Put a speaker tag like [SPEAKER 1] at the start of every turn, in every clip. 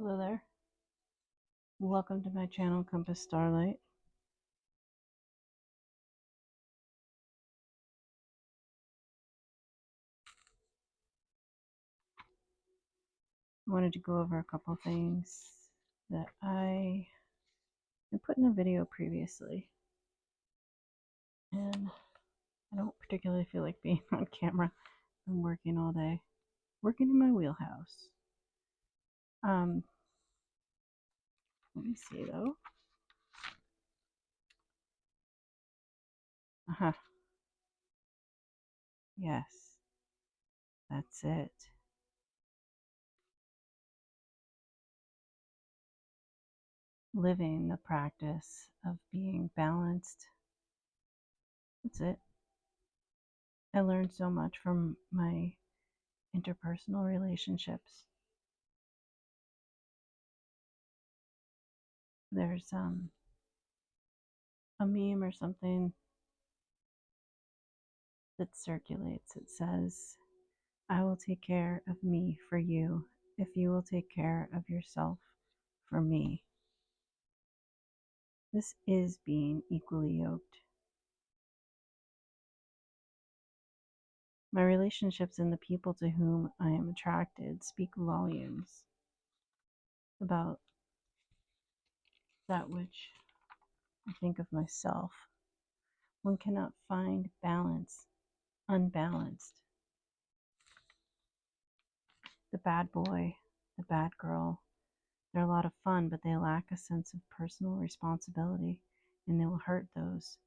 [SPEAKER 1] Hello there. Welcome to my channel, Compass Starlight. I wanted to go over a couple things that I had put in a video previously. And I don't particularly feel like being on camera. I'm working all day. Working in my wheelhouse. Let me see though. Yes. That's it. Living the practice of being balanced. That's it. I learned so much from my interpersonal relationships. There's a meme or something that circulates. It says, I will take care of me for you if you will take care of yourself for me. This is being equally yoked. My relationships and the people to whom I am attracted speak volumes about that which I think of myself. One cannot find balance unbalanced. The bad boy, the bad girl, they're a lot of fun, but they lack a sense of personal responsibility, and they will hurt those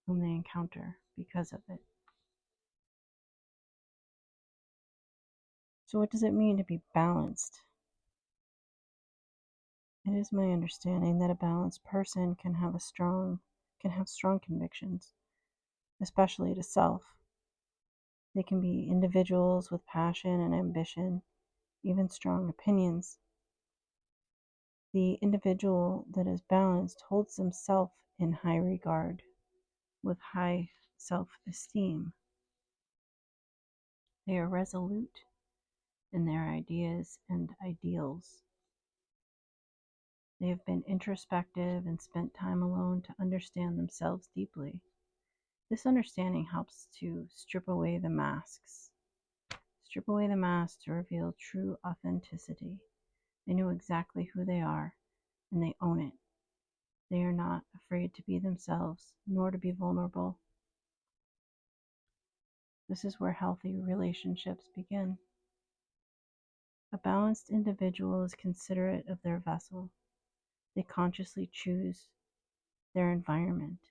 [SPEAKER 1] whom they encounter because of it. So what does it mean to be balanced? It is my understanding that a balanced person can have strong convictions, especially to self. They can be individuals with passion and ambition, even strong opinions. The individual that is balanced holds himself in high regard, with high self-esteem. They are resolute in their ideas and ideals. They have been introspective and spent time alone to understand themselves deeply. This understanding helps to strip away the masks. Strip away the masks to reveal true authenticity. They know exactly who they are, and they own it. They are not afraid to be themselves, nor to be vulnerable. This is where healthy relationships begin. A balanced individual is considerate of their vessel. They consciously choose their environment.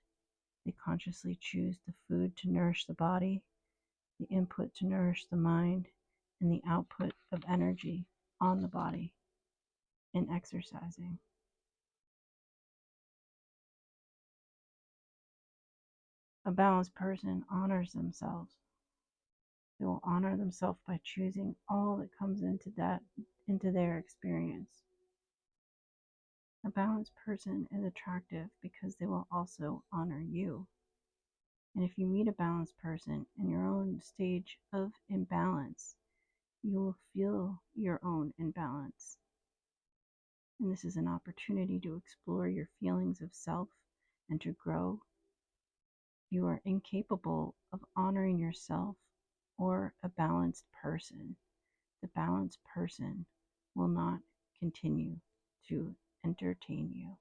[SPEAKER 1] They consciously choose the food to nourish the body, the input to nourish the mind, and the output of energy on the body in exercising. A balanced person honors themselves. They will honor themselves by choosing all that comes into their experience. A balanced person is attractive because they will also honor you. And if you meet a balanced person in your own stage of imbalance, you will feel your own imbalance. And this is an opportunity to explore your feelings of self and to grow. You are incapable of honoring yourself or a balanced person. The balanced person will not continue to entertain you.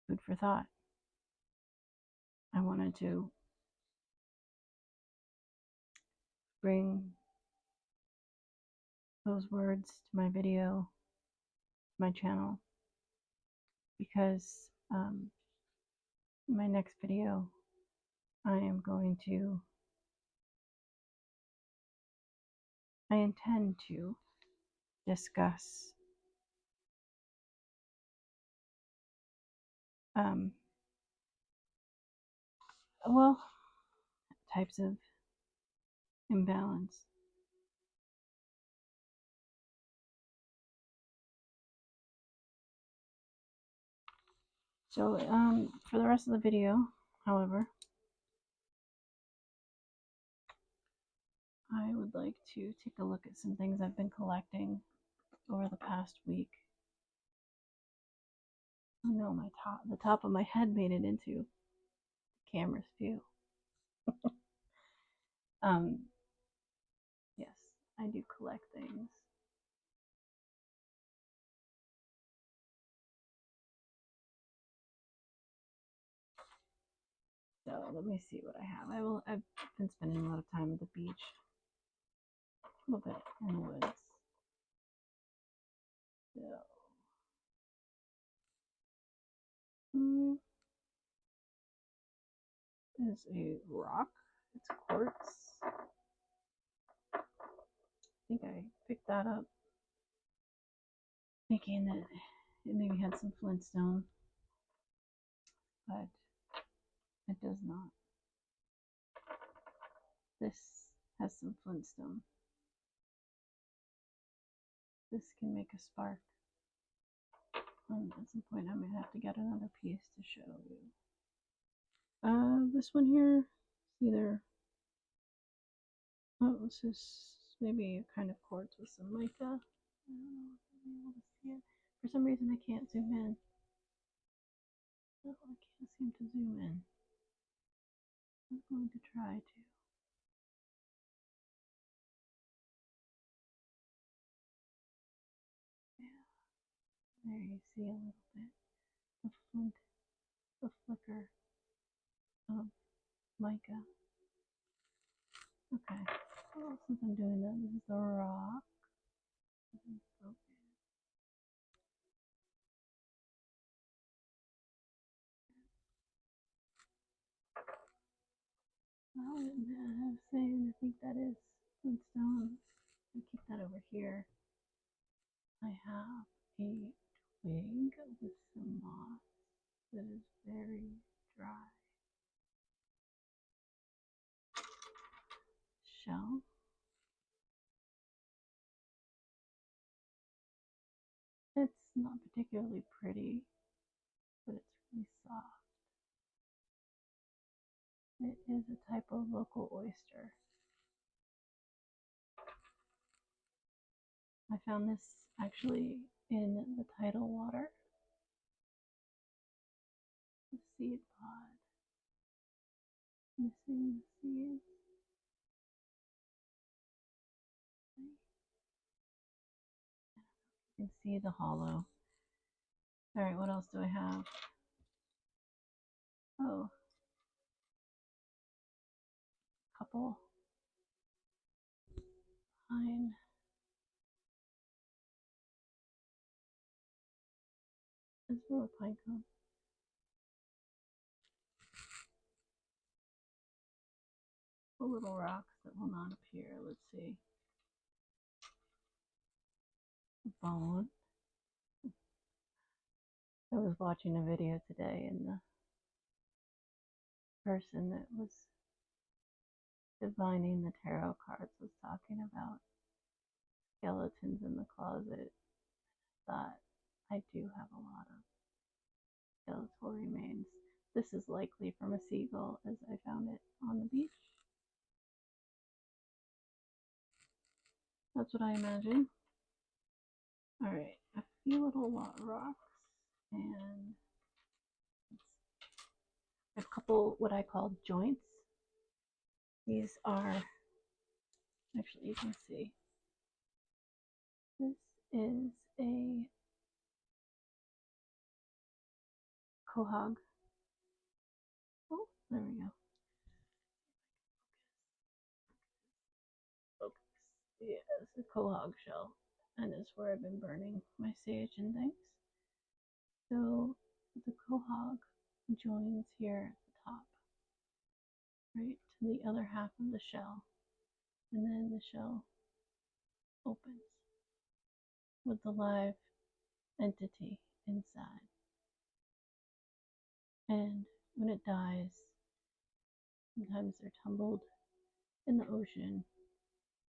[SPEAKER 1] Food for thought. I wanted to bring those words to my video, my channel, because in my next video, I intend to discuss well, types of imbalance. So for the rest of the video, however, I would like to take a look at some things I've been collecting over the past week. Oh no, the top of my head made it into the camera's view. Yes, I do collect things. So let me see what I have. I've been spending a lot of time at the beach, a little bit in the woods. So, is a rock. It's quartz. I think I picked that up, thinking that it maybe had some flintstone, but it does not. This has some flintstone. This can make a spark. At some point, I might have to get another piece to show you. This one here is either. Oh, this is maybe a kind of quartz with some mica. I don't know if I'll be able to see it. For some reason, I can't zoom in. Oh, I can't seem to zoom in. I'm going to try to. Yeah, there you see a little bit the flint, the flicker of mica. Okay, well, since I'm doing that, this is the rock. Okay. Well, I have saying I think that is flintstone. I'll keep that over here. I have a twig with some moss that is very dry. Shell. It's not particularly pretty, but it's really soft. It is a type of local oyster. I found this actually in the tidal water. The seed pod. Missing the seeds. You can see the hollow. Alright, what else do I have? Oh, a couple pine. Is there a pine cone? The little rocks that will not appear. Let's see. Bone. I was watching a video today, and the person that was divining the tarot cards was talking about skeletons in the closet. Thought I do have a lot of skeletal remains. This is likely from a seagull, as I found it on the beach. That's what I imagine. Alright, a few little rocks, and a couple what I call joints. These are, actually you can see, this is a quahog. Oh, there we go. Focus. Yeah, it's a quahog shell, and it's where I've been burning my sage and things. So the quahog joins here at the top, right, to the other half of the shell, and then the shell opens with the live entity inside. And when it dies, sometimes they're tumbled in the ocean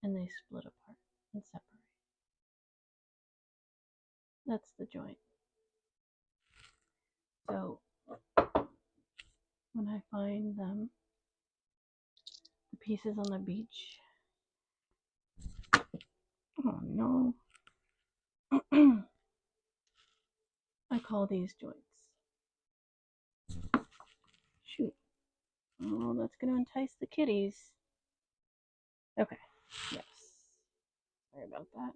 [SPEAKER 1] and they split apart and separate. That's the joint. So when I find them, the pieces on the beach, Oh no. I call these joints. Shoot. Oh, that's going to entice the kitties. Okay. Yes. Sorry about that.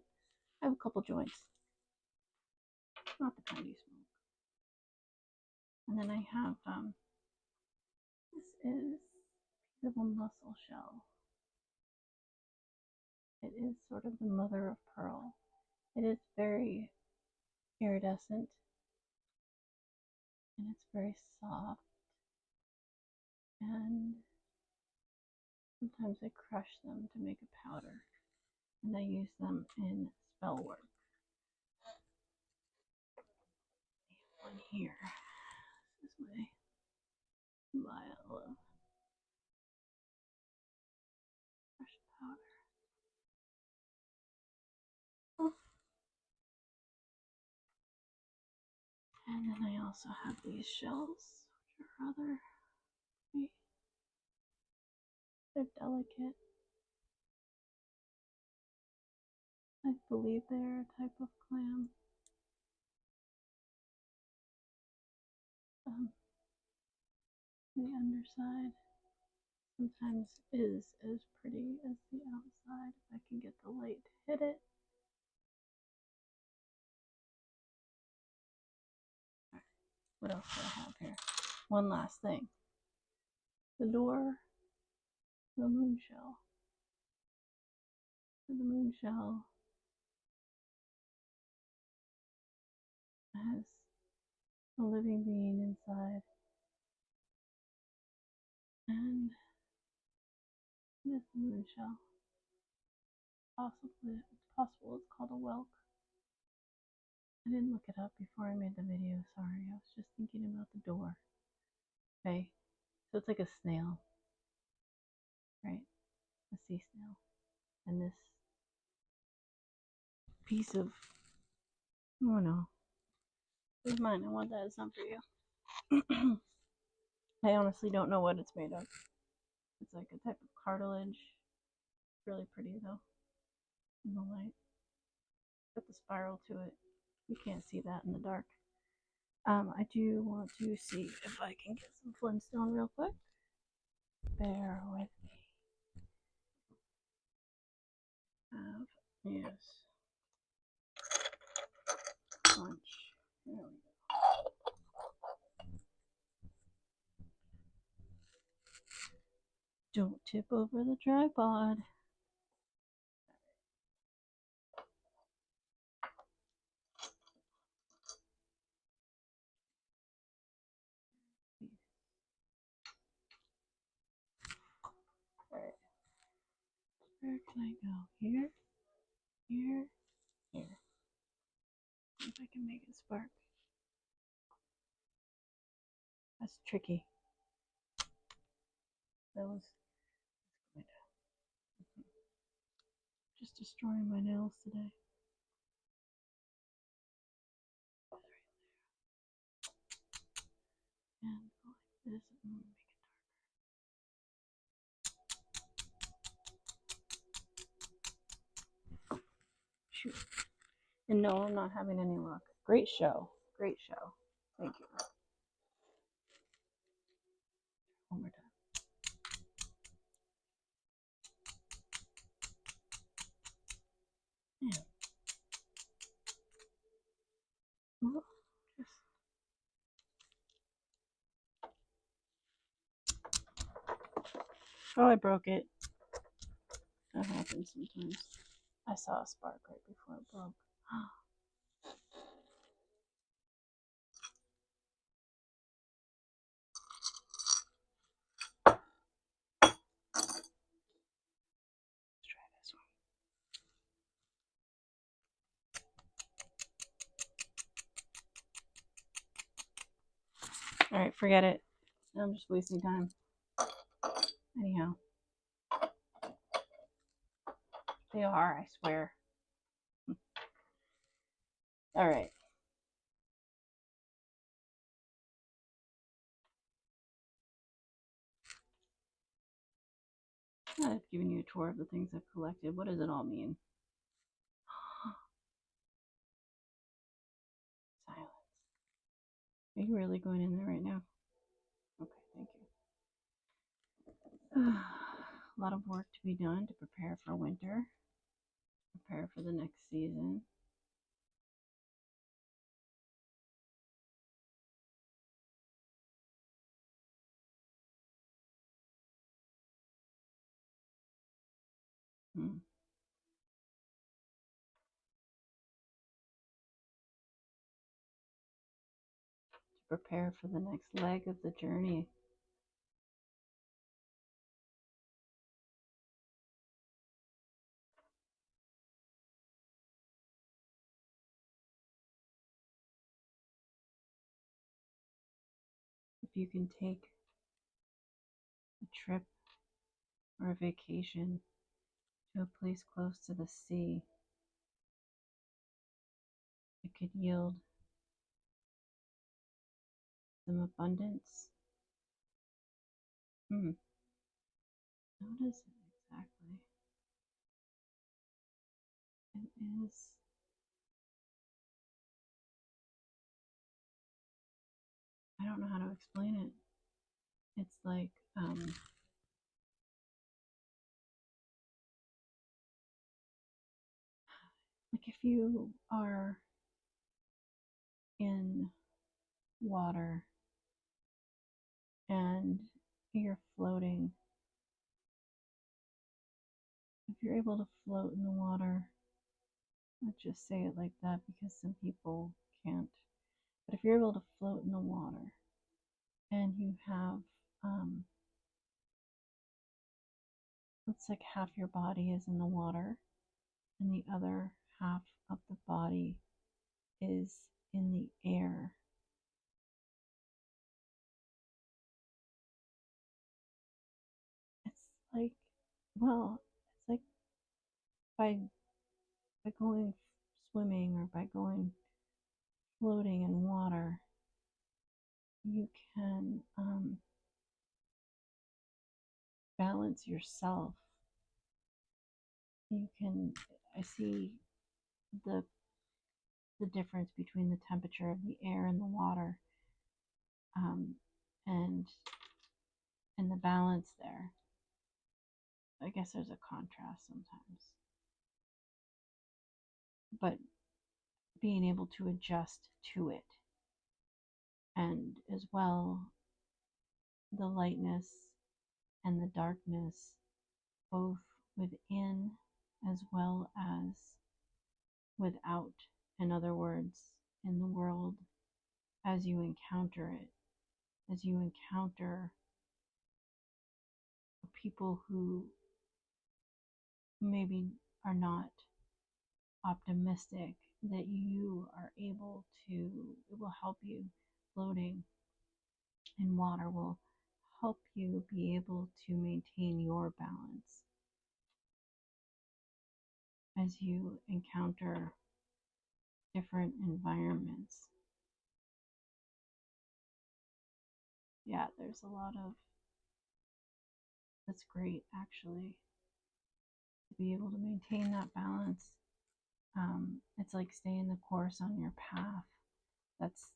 [SPEAKER 1] I have a couple joints. Not the kind you smoke. And then I have, this is a piece of a mussel shell. It is sort of the mother of pearl. It is very iridescent. And it's very soft. And sometimes I crush them to make a powder. And I use them in spell work. I have one here. This is my vial of crushed powder. Oh. And then I also have these shells, which are rather pretty. They're delicate. I believe they're a type of clam. The underside sometimes is as pretty as the outside if I can get the light to hit it. Right. What else do I have here? One last thing. The door, the moon shell. So the moon shell has a living being inside. And this moon shell. It's possible it's called a whelk. I didn't look it up before I made the video, sorry. I was just thinking about the door. Okay, so it's like a snail, right? A sea snail. And this piece of, oh no, this is mine. I want that. It's not for you. I honestly don't know what it's made of. It's like a type of cartilage. It's really pretty though in the light. Got the spiral to it. You can't see that in the dark. I do want to see if I can get some flintstone real quick. Bear with me. Yes. Punch. There we go. Don't tip over the tripod. Alright. Where can I go? Here? Here? Here. See if I can make it spark. That's tricky. That was just destroying my nails today. And go like this and make it darker. Shoot. And no, I'm not having any luck. Great show. Great show. Thank you. One more time. Yeah. Oh, oh, I broke it. That happens sometimes. I saw a spark right before it broke. Let's try this one. Alright, forget it. I'm just wasting time. Anyhow. They are, I swear. Alright. I've given you a tour of the things I've collected. What does it all mean? Are you really going in there right now? Okay, thank you. A lot of work to be done to prepare for winter, prepare for the next season. Hmm. To prepare for the next leg of the journey. If you can take a trip or a vacation to a place close to the sea, it could yield some abundance. Notice it exactly. It is, I don't know how to explain it. It's like if you are in water and you're floating, if you're able to float in the water, let's just say it like that because some people can't. But if you're able to float in the water and you have, let's like half your body is in the water and the other half of the body is in the air. It's like, well, it's like by going swimming or by going floating in water, you can balance yourself. You can, I see the the difference between the temperature of the air and the water, um, and the balance there. I guess there's a contrast sometimes, but being able to adjust to it, and as well the lightness and the darkness, both within as well as without. In other words, in the world as you encounter it, as you encounter people who maybe are not optimistic, that you are able to, it will help you. Floating in water will help you be able to maintain your balance as you encounter different environments. Yeah, there's a lot of, that's great actually, to be able to maintain that balance. It's like staying the course on your path. That's,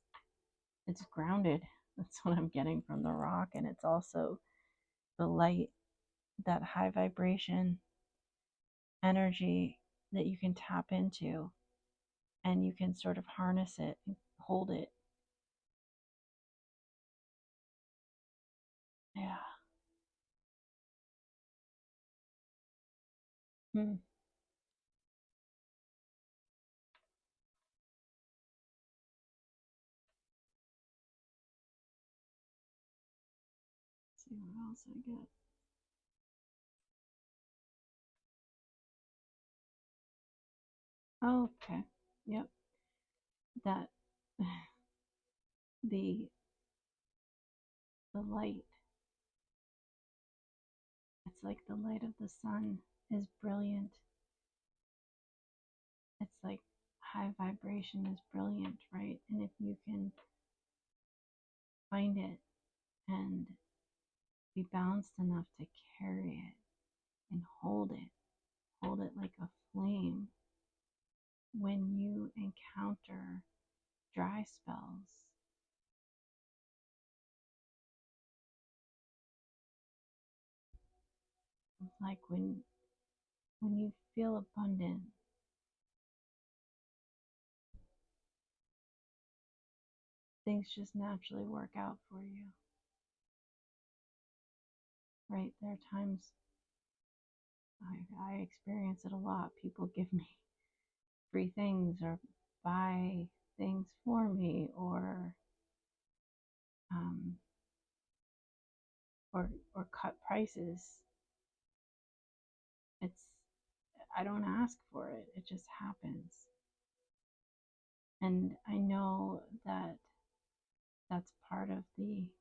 [SPEAKER 1] it's grounded. That's what I'm getting from the rock. And it's also the light, that high vibration energy that you can tap into and you can sort of harness it and hold it. Yeah. Hmm. Let's see what else I get. Oh, okay. Yep. That the light, it's like the light of the sun is brilliant. It's like high vibration is brilliant, right? And if you can find it and be balanced enough to carry it and hold it like a flame when you encounter dry spells, like when you feel abundant, things just naturally work out for you, right? There are times I experience it a lot. People give me free things or buy things for me, um, or cut prices. It's I don't ask for it; it just happens, and I know that that's part of the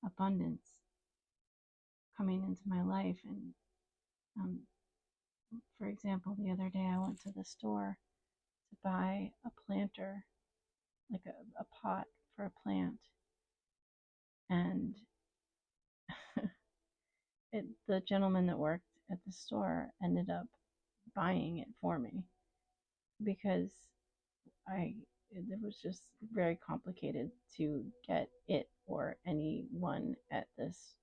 [SPEAKER 1] abundance coming into my life. And um, for example, the other day I went to the store to buy a planter, like a pot for a plant, and the gentleman that worked at the store ended up buying it for me because I it was just very complicated to get it or anyone at this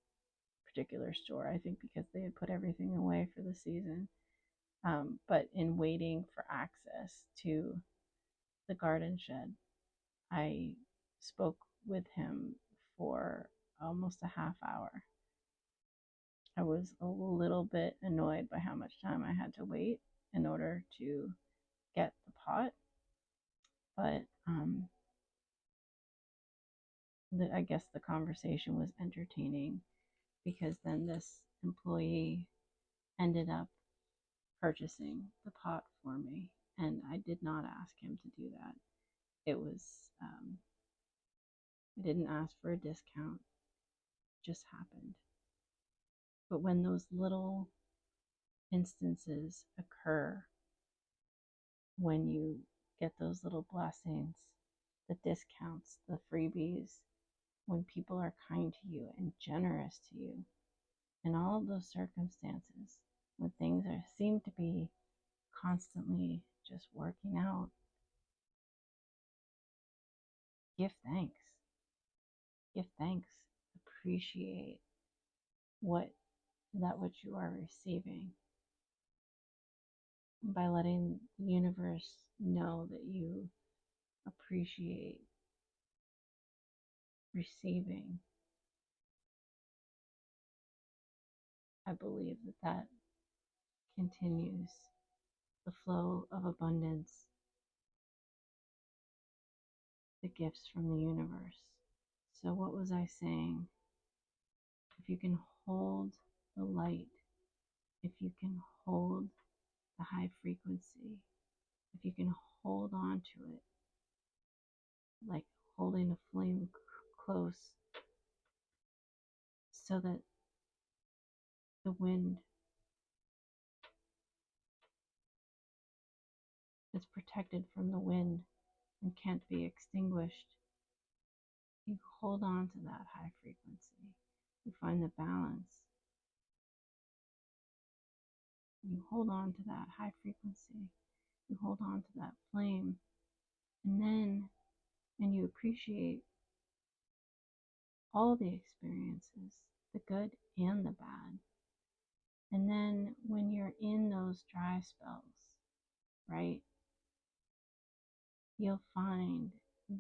[SPEAKER 1] particular store. I think because they had put everything away for the season. But in waiting for access to the garden shed, I spoke with him for almost a half hour. I was a little bit annoyed by how much time I had to wait in order to get the pot, but I guess the conversation was entertaining because then this employee ended up purchasing the pot for me, and I did not ask him to do that. It was I didn't ask for a discount; it just happened. But when those little instances occur, when you get those little blessings, the discounts, the freebies, when people are kind to you and generous to you, in all of those circumstances, when things seem to be constantly just working out, give thanks. Give thanks. Appreciate what which you are receiving by letting the universe know that you appreciate receiving. I believe that continues the flow of abundance, the gifts from the universe. So, what was I saying? If you can hold the light, if you can hold the high frequency, if you can hold on to it, like holding a flame close so that the wind is protected from the wind and can't be extinguished. You hold on to that high frequency. You find the balance. You hold on to that high frequency. You hold on to that flame. And you appreciate all the experiences, the good and the bad. And then when you're in those dry spells, right, you'll find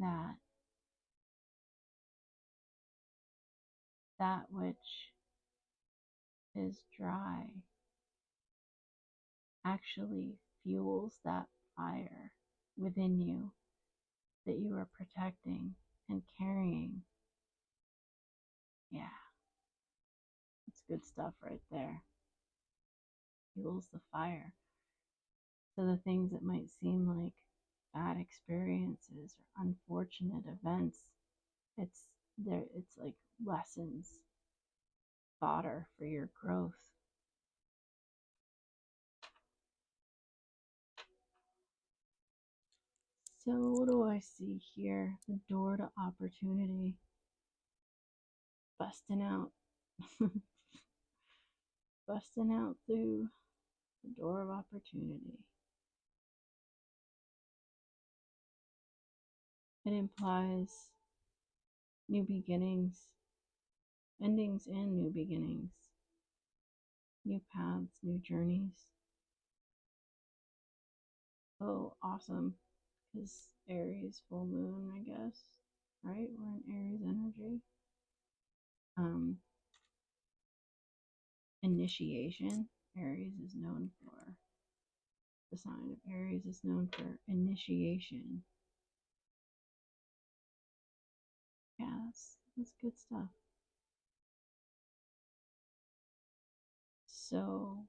[SPEAKER 1] that that which is dry actually fuels that fire within you that you are protecting and carrying. Yeah, it's good stuff right there. Fuels the fire. So the things that might seem like bad experiences or unfortunate events, it's like lessons, fodder for your growth. So what do I see here? The door to opportunity. Busting out. Busting out through the door of opportunity. It implies new beginnings, endings and new beginnings. new paths, new journeys. Oh, awesome. Because Aries full moon, I guess, right? We're in Aries energy. Initiation. Aries is known for, the sign of Aries is known for initiation. Yeah, that's good stuff. So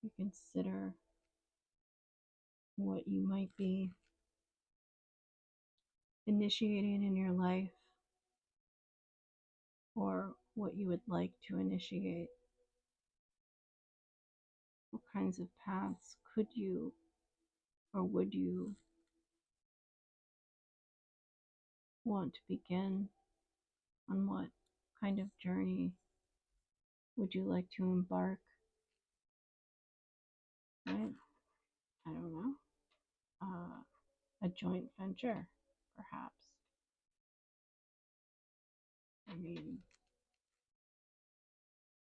[SPEAKER 1] you consider what you might be initiating in your life, or what you would like to initiate. What kinds of paths could you or would you want to begin? On what kind of journey would you like to embark? Right? I don't know. A joint venture, perhaps. I mean,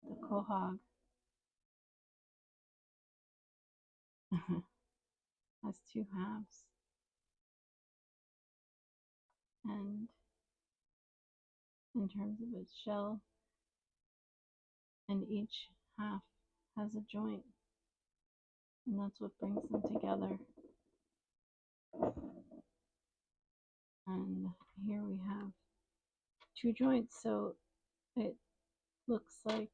[SPEAKER 1] the quahog has two halves, and in terms of its shell, and each half has a joint, and that's what brings them together. And here we have two joints, so it looks like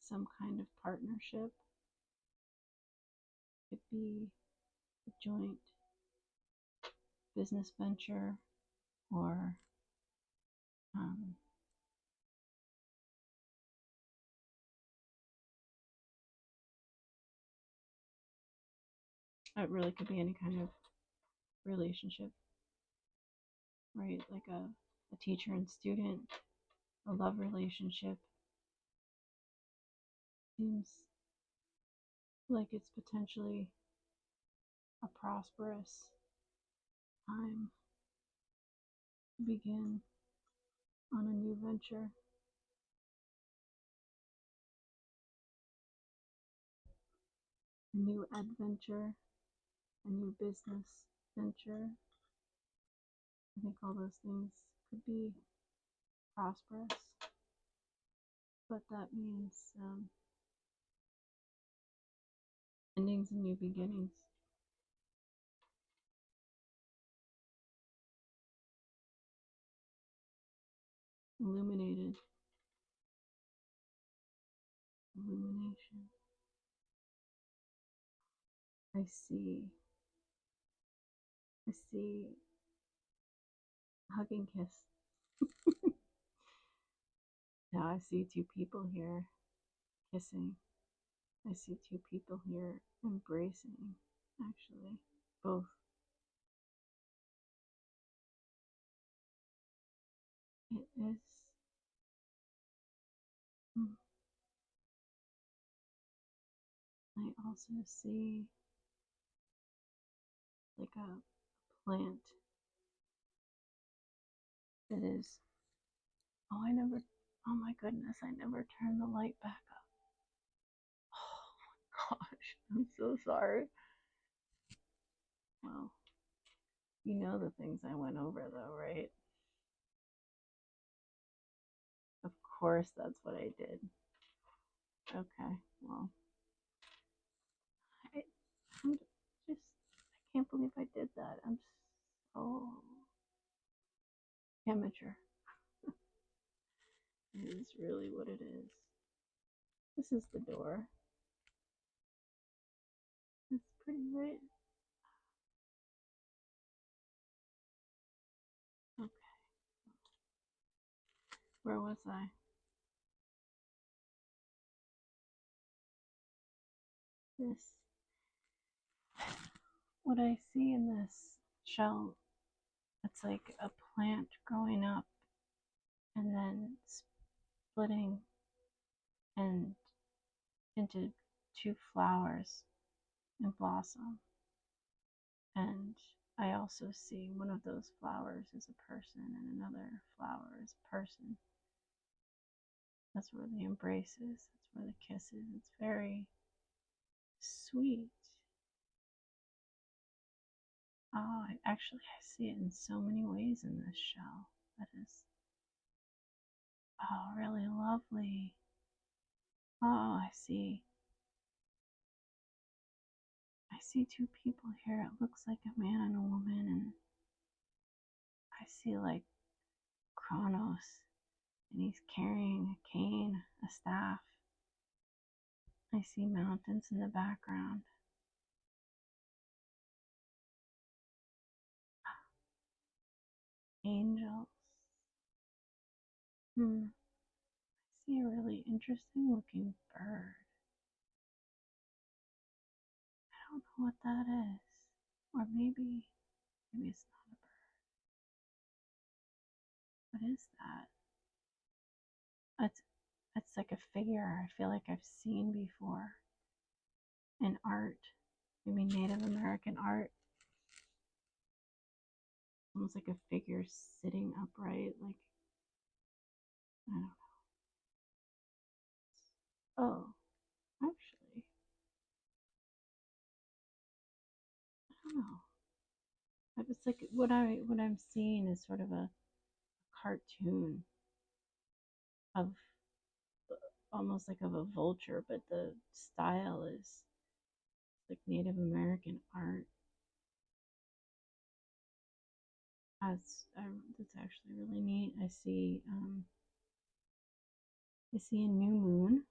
[SPEAKER 1] some kind of partnership. Could be a joint business venture, or it really could be any kind of relationship, right? Like a teacher and student, a love relationship. Seems like it's potentially a prosperous time to begin on a new venture. A new adventure, a new business venture. I think all those things could be prosperous, but that means endings and new beginnings. Illuminated. Illumination. I see. I see. Hug and kiss. Now I see two people here kissing. I see two people here embracing, actually. Both. It is. I also see like a plant that is. Oh, I never. Oh my goodness, I never turned the light back up. Oh my gosh, I'm so sorry. Well, you know the things I went over though, right? Of course, that's what I did. Okay, well, I'm just, I can't believe I did that. I'm so amateur. It is really what it is. This is the door. It's pretty right. Okay, where was I? This, what I see in this shell, it's like a plant growing up and then splitting and into two flowers and blossom. And I also see one of those flowers is a person and another flower is a person. That's where the embrace is. That's where the kiss is. It's very sweet. Oh, I see it in so many ways in this shell. That is, oh, really lovely. Oh, I see two people here. It looks like a man and a woman, and I see like Kronos, and he's carrying a cane, a staff. I see mountains in the background. Angels. I see a really interesting looking bird. I don't know what that is. Or maybe it's not a bird. What is that? It's it's like a figure I feel like I've seen before in art. Maybe Native American art. Almost like a figure sitting upright, like I don't know. Oh, actually, I don't know. It's like what I'm seeing is sort of a cartoon of almost like of a vulture, but the style is like Native American art. That's actually really neat. I see a new moon.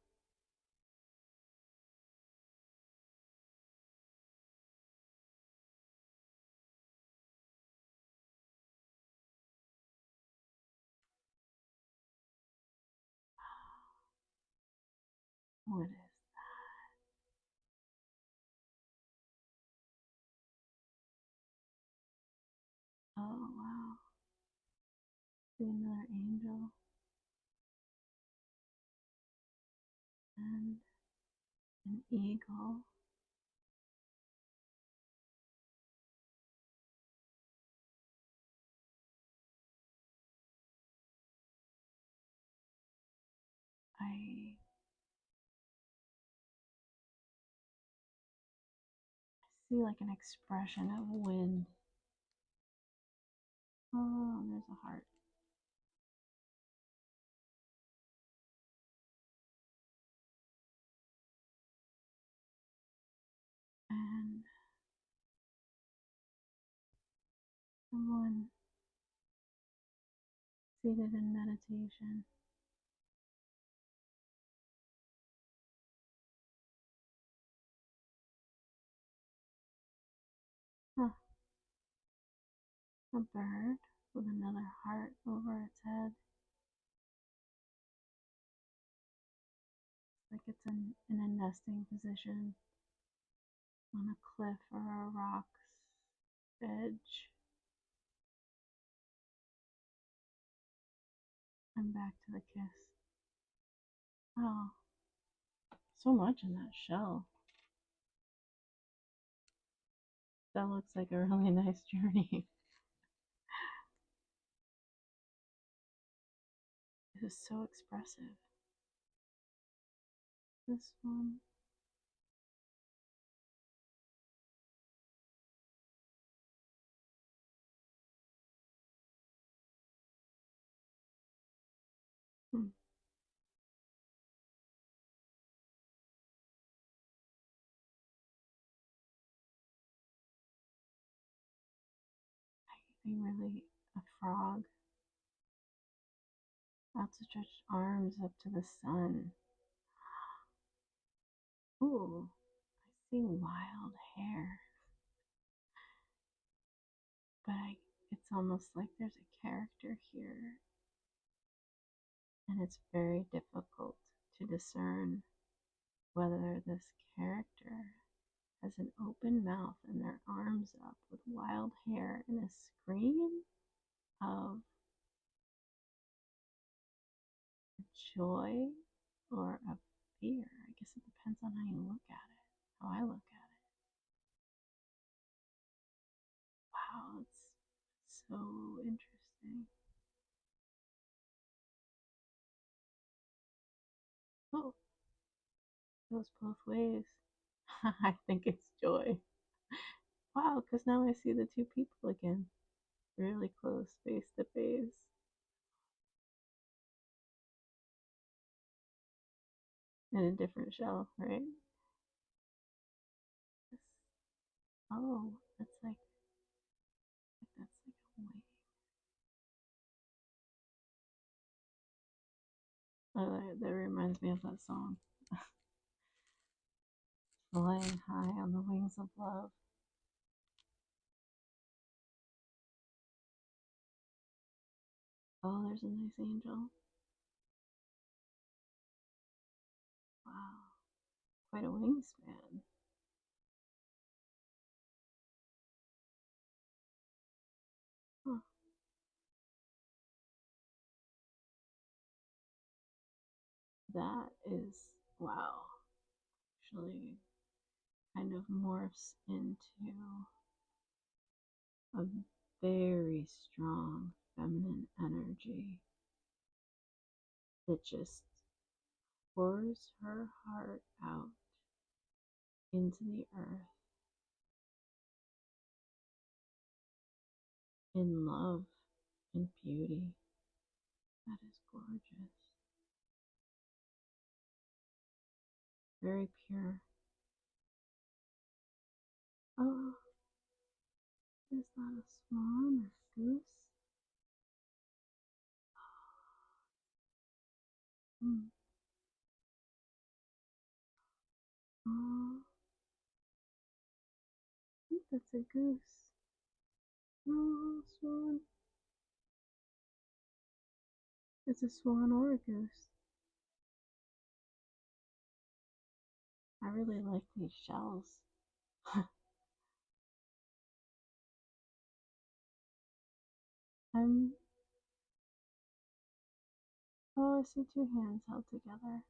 [SPEAKER 1] What is? Oh wow! See another angel and an eagle. I see like an expression of wind. Oh, there's a heart. And someone seated in meditation. Huh, a bird with another heart over its head. Like it's in a nesting position on a cliff or a rock's edge. And back to the kiss. Oh, so much in that shell. That looks like a really nice journey. It is so expressive. This one. Hmm. Really a frog. Outstretched arms up to the sun. Ooh, I see wild hair. It's almost like there's a character here, and it's very difficult to discern whether this character has an open mouth and their arms up with wild hair and a scream of joy or of fear. I guess it depends on how you look at it, how I look at it. Wow, it's so interesting. Oh, it goes both ways. I think it's joy. Wow, because now I see the two people again, really close, face to face, in a different shell, right? This, oh, that's like a wing. Oh, that reminds me of that song, "Flying High on the Wings of Love." Oh, there's a nice angel. Wow, quite a wingspan. Huh. That is, wow. Actually, kind of morphs into a very strong feminine energy that just pours her heart out into the earth in love and beauty. That is gorgeous. Very pure. Oh, is that a swan or goose? Mm. Oh, I think that's a goose. Oh, swan. It's a swan or a goose. I really like these shells. I'm. Oh, I see two hands held together.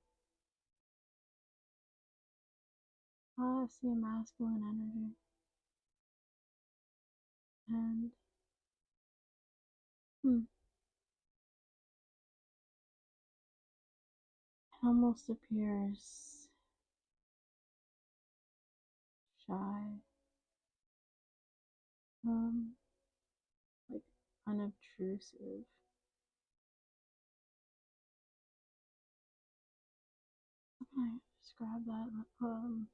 [SPEAKER 1] Oh, I see a masculine energy. And it almost appears shy, like unobtrusive. How can I describe that? Oh,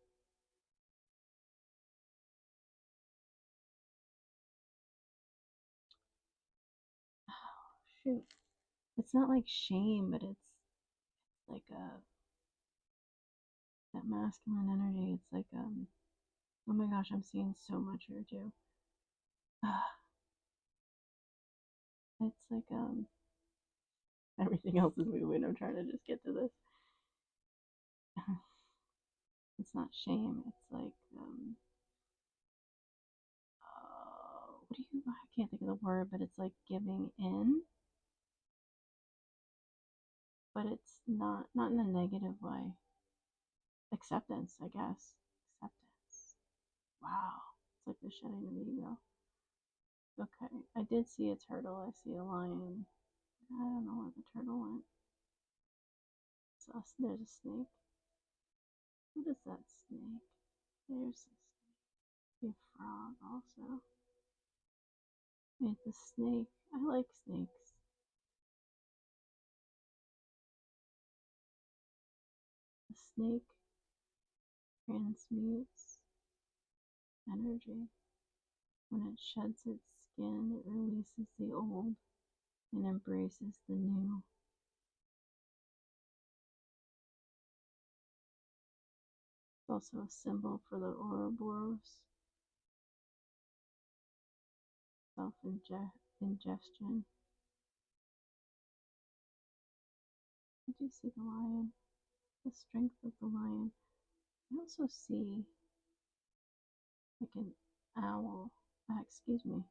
[SPEAKER 1] shoot. It's not like shame, but it's like a that masculine energy. It's like oh my gosh, I'm seeing so much here too. It's like everything else is moving. I'm trying to just get to this. It's not shame. It's like what do you? I can't think of the word, but it's like giving in, but it's not in a negative way. Acceptance, I guess. Acceptance. Wow, it's like the shedding of ego. Okay, I did see a turtle. I see a lion. I don't know where the turtle went. So there's a snake. What is that snake? There's a snake. A frog also. And the snake. I like snakes. The snake transmutes energy. When it sheds its skin, it releases the old and embraces the new. It's also a symbol for the Ouroboros, self ingestion. I do see the lion, the strength of the lion. I also see like an owl. Excuse me,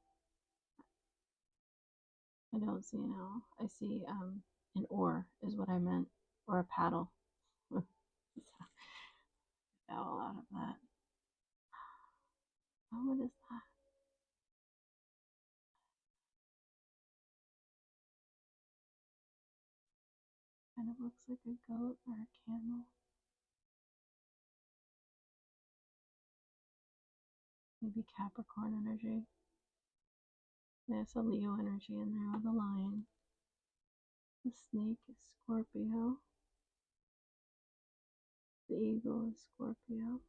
[SPEAKER 1] I don't see an owl. I see an oar is what I meant, or a paddle. Owl out of that. Oh, what is that? kind of looks like a goat or a camel. Maybe Capricorn energy. There's a Leo energy in there with a lion. The snake is Scorpio. The eagle is Scorpio.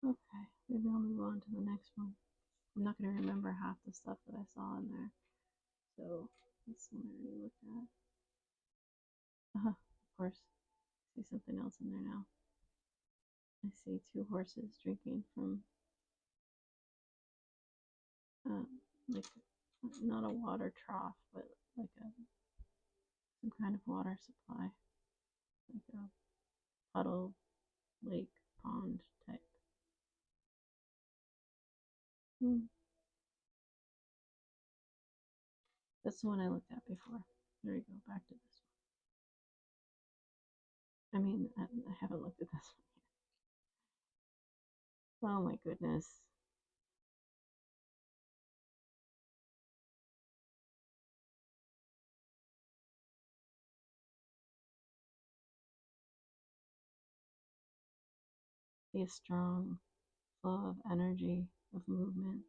[SPEAKER 1] Okay, maybe I'll move on to the next one. I'm not going to remember half the stuff that I saw in there. So, this one I already looked at. Of course. I see something else in there now. I see two horses drinking from, like, not a water trough, but like some kind of water supply. Like a puddle, lake, pond type. That's the one I looked at before. There we go, back to this one. I mean, I haven't looked at this one yet. Oh my goodness. See a strong flow of energy, of movement.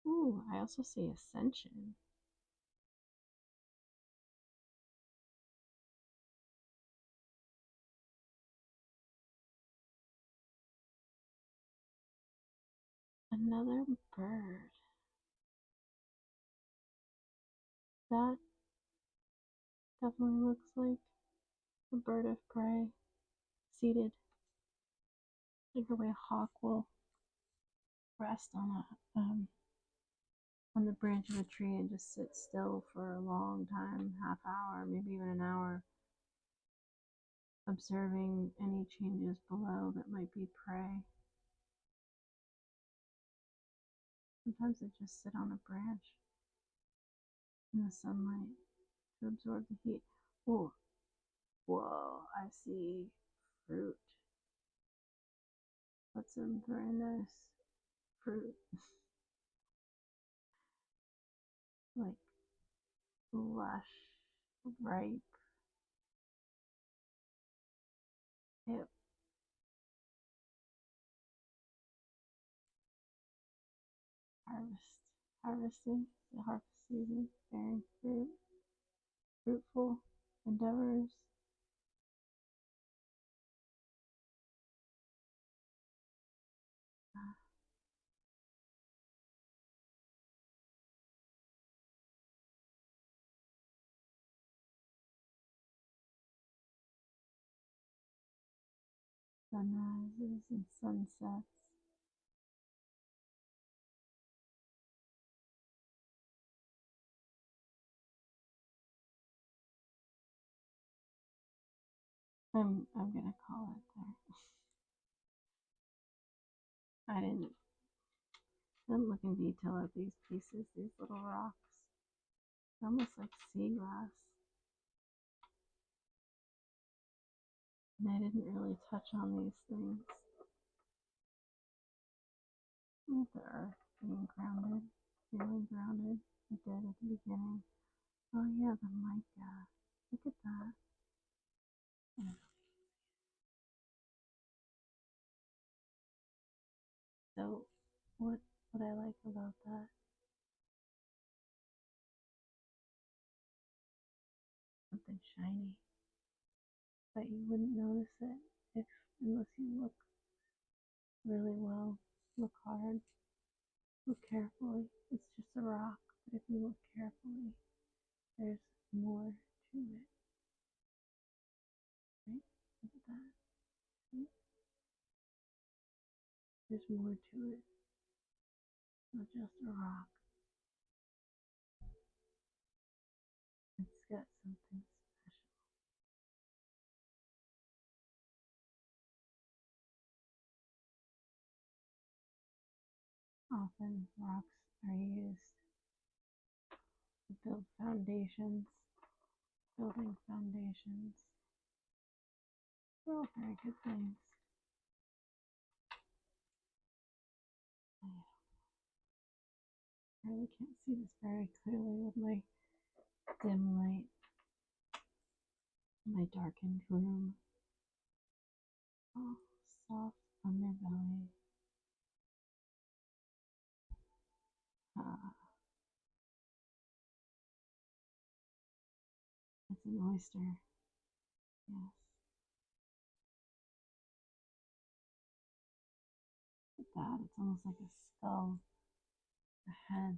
[SPEAKER 1] Ooh, I also see ascension. Another bird. That definitely looks like a bird of prey, seated, like the way a hawk will rest on the branch of a tree and just sit still for a long time, half hour, maybe even an hour, observing any changes below that might be prey. Sometimes they just sit on a branch in the sunlight to absorb the heat. Oh, whoa, I see fruit. That's some very nice fruit. Like lush, ripe. Yep. Harvesting, the harvest season, bearing fruit, fruitful endeavors. Sunrises and sunsets. I'm gonna call it there. I didn't look in detail at these pieces, these little rocks. They're almost like sea glass. And I didn't really touch on these things. With the earth being grounded, feeling grounded. I did at the beginning. Oh yeah, the mica. Look at that. Yeah. So what I like about that, something shiny. But you wouldn't notice it if unless you look really well, look hard, look carefully. It's just a rock, but if you look carefully, there's more to it. Right? Look at that. See? There's more to it. Not just a rock. It's got something special. Often rocks are used to build foundations, building foundations. They're all very good things. really can't see this very clearly with my dim light, my darkened room. Oh, soft underbelly. Ah, it's an oyster. Yes. Look at that. It's almost like a skull, a head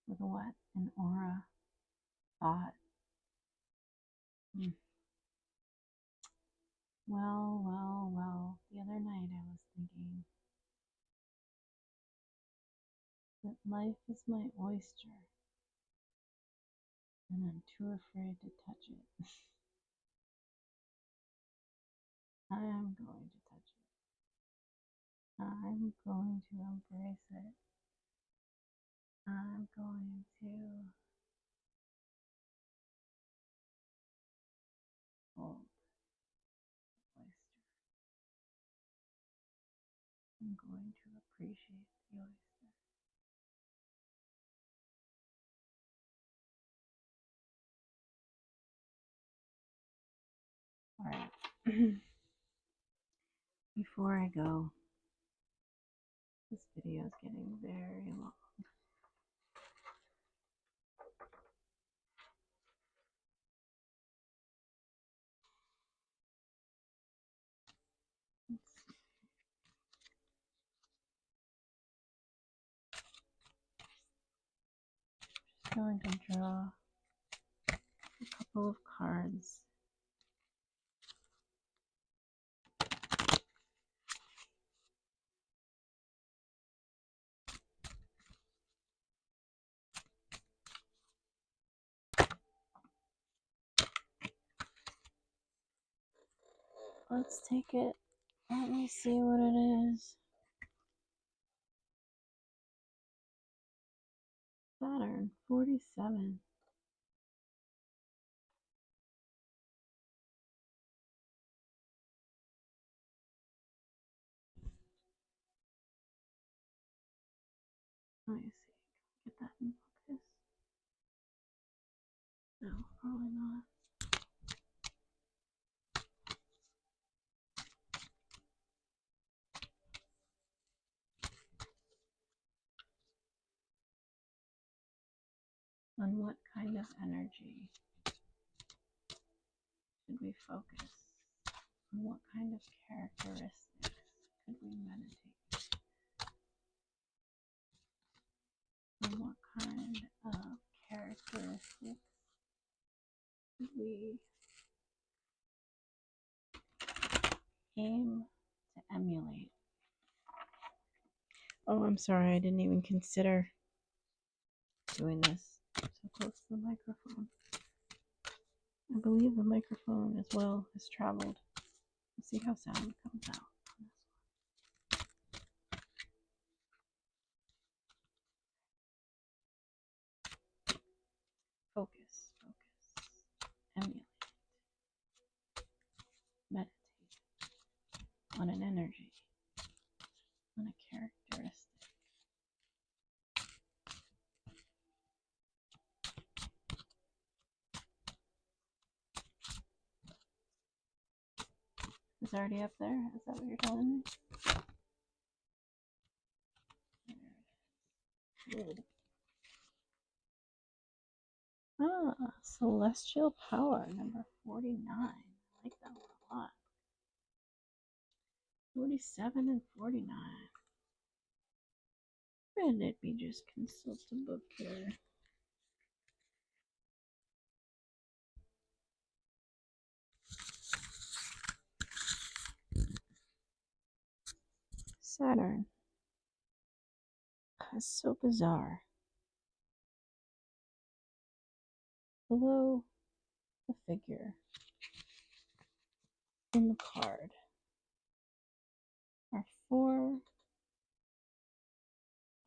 [SPEAKER 1] with what? An aura, thought. Mm. Well. The other night I was thinking that life is my oyster, and I'm too afraid to touch it. I am going to touch it. I'm going to embrace it. I'm going to hold the oyster. I'm going to appreciate the oyster. Alright. Before I go, this video is getting very long. Just going to draw a couple of cards. Let's take it. Let me see what it is. Saturn 47. Let me see. Get that in focus. No, probably not. On what kind of energy should we focus? On what kind of characteristics could we meditate? On what kind of characteristics could we aim to emulate? Oh, I'm sorry, I didn't even consider doing this so close to the microphone. I believe the microphone as well has traveled. Let's see how sound comes out on this one. Focus, emulate, meditate on an energy, on a characteristic. It's already up there? Is that what you're telling me? Good. Ah, celestial power, number 49. I like that one a lot. 47 and 49. Could it be just consult a book here? Saturn. That's so bizarre. Below the figure in the card are 4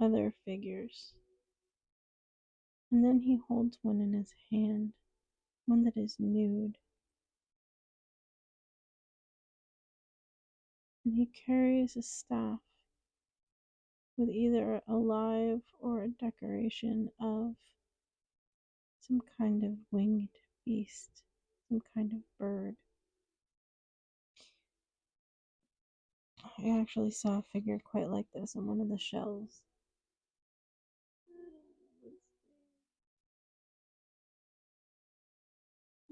[SPEAKER 1] other figures. And then he holds one in his hand, one that is nude. And he carries a staff with either a live or a decoration of some kind of winged beast, some kind of bird. I actually saw a figure quite like this on one of the shelves.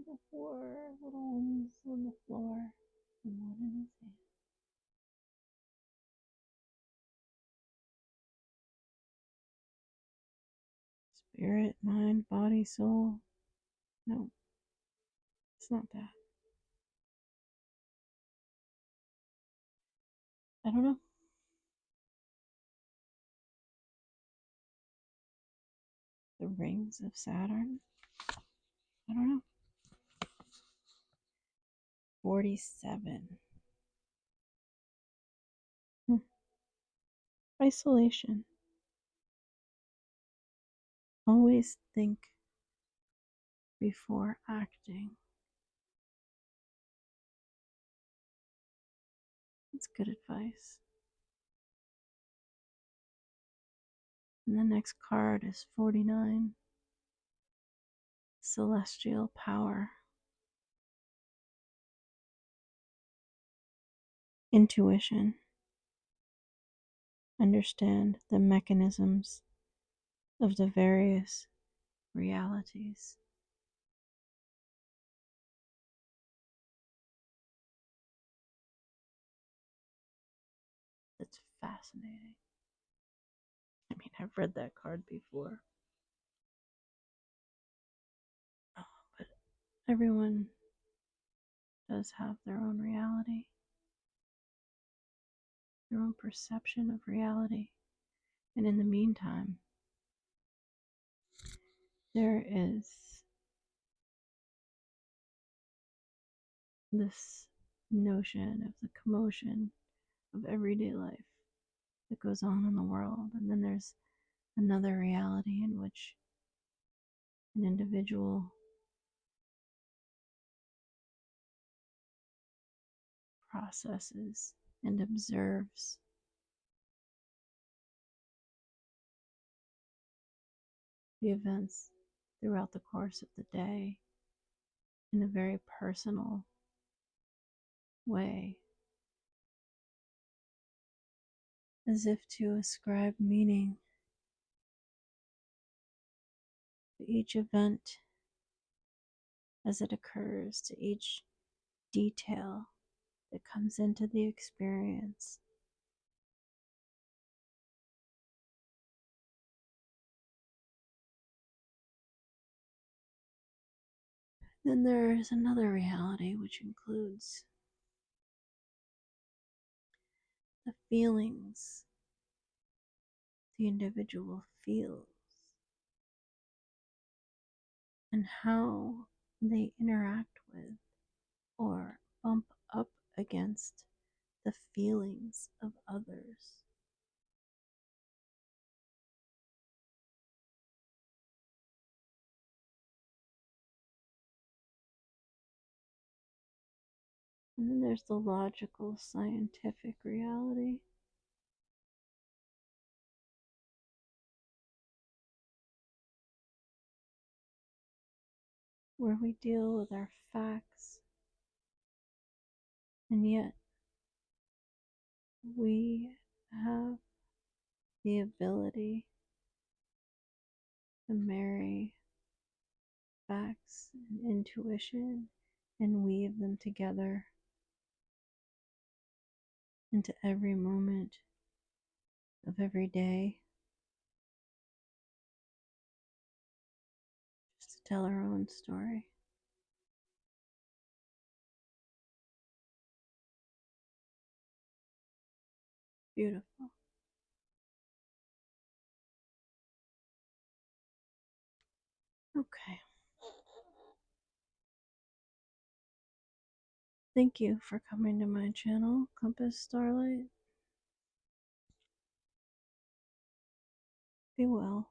[SPEAKER 1] The four little ones on the floor, and one in his hand. Spirit, mind, body, soul. No, it's not that. I don't know. The rings of Saturn? I don't know. 47. Isolation. Always think before acting. That's good advice. And the next card is 49. Celestial power. Intuition. Understand the mechanisms of the various realities. It's fascinating. I mean, I've read that card before. But everyone does have their own reality, their own perception of reality. And in the meantime, there is this notion of the commotion of everyday life that goes on in the world. And then there's another reality in which an individual processes and observes the events throughout the course of the day in a very personal way, as if to ascribe meaning to each event as it occurs, to each detail that comes into the experience. Then there is another reality which includes the feelings the individual feels and how they interact with or bump up against the feelings of others. And then there's the logical, scientific reality. Where we deal with our facts, and yet we have the ability to marry facts and intuition and weave them together into every moment of every day, just to tell our own story. Beautiful. Okay. Thank you for coming to my channel, Compass Starlight. Be well.